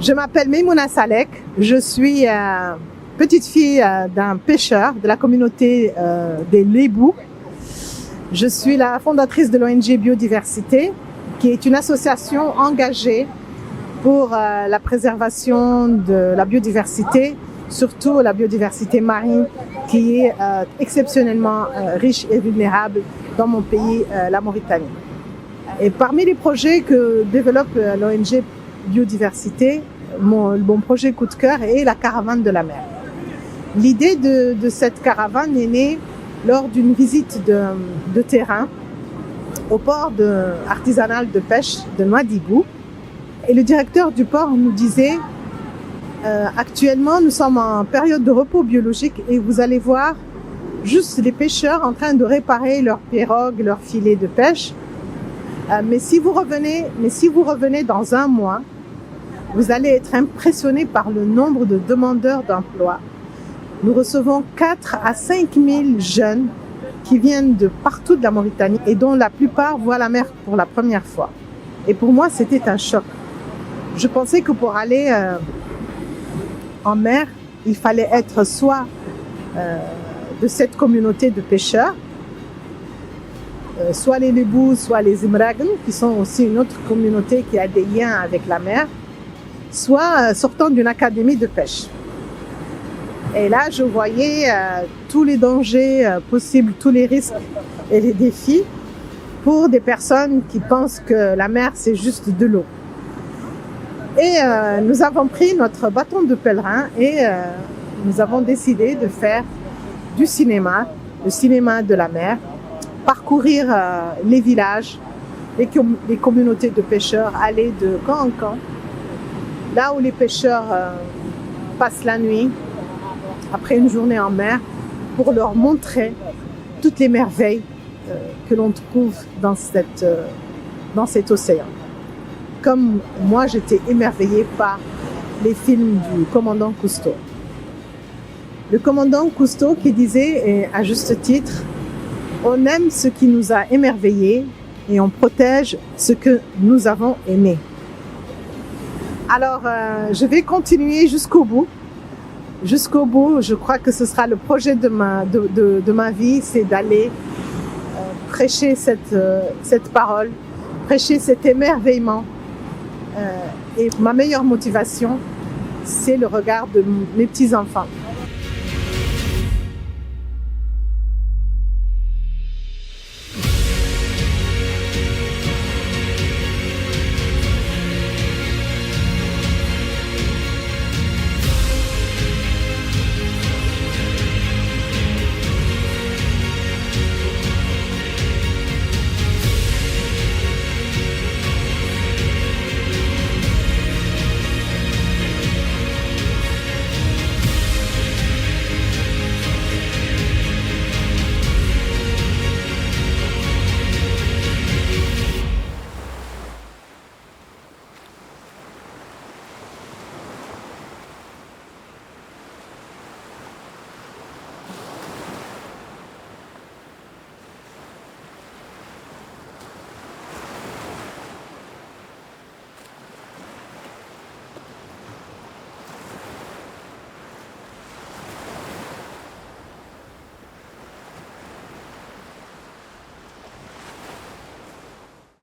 Je m'appelle Maimouna Salek, je suis petite fille d'un pêcheur de la communauté des Lébou. Je suis la fondatrice de l'ONG Biodiversité, qui est une association engagée pour la préservation de la biodiversité, surtout la biodiversité marine qui est exceptionnellement riche et vulnérable dans mon pays, la Mauritanie. Et parmi les projets que développe l'ONG Biodiversité, mon projet coup de cœur est la caravane de la mer. L'idée de cette caravane est née lors d'une visite de terrain au port artisanal de pêche de Nouadhibou. Et le directeur du port nous disait actuellement nous sommes en période de repos biologique et vous allez voir juste les pêcheurs en train de réparer leurs pirogues, leurs filets de pêche. Mais si vous revenez dans un mois, vous allez être impressionné par le nombre de demandeurs d'emploi. Nous recevons 4 à 5 000 jeunes qui viennent de partout de la Mauritanie et dont la plupart voient la mer pour la première fois. Et pour moi, c'était un choc. Je pensais que pour aller en mer, il fallait être soit de cette communauté de pêcheurs, soit les Lébou, soit les Imragn, qui sont aussi une autre communauté qui a des liens avec la mer, soit sortant d'une académie de pêche. Et là, je voyais tous les dangers possibles, tous les risques et les défis pour des personnes qui pensent que la mer, c'est juste de l'eau. Et nous avons pris notre bâton de pèlerin et nous avons décidé de faire du cinéma, le cinéma de la mer, parcourir les villages, les communautés de pêcheurs, aller de camp en camp, là où les pêcheurs passent la nuit, après une journée en mer, pour leur montrer toutes les merveilles que l'on trouve dans cet océan. Comme moi, j'étais émerveillée par les films du commandant Cousteau. Le commandant Cousteau qui disait, et à juste titre, « On aime ce qui nous a émerveillés et on protège ce que nous avons aimé. » Alors, je vais continuer jusqu'au bout. Jusqu'au bout, je crois que ce sera le projet de ma vie, c'est d'aller prêcher cette parole, prêcher cet émerveillement. Et ma meilleure motivation, c'est le regard de mes petits-enfants.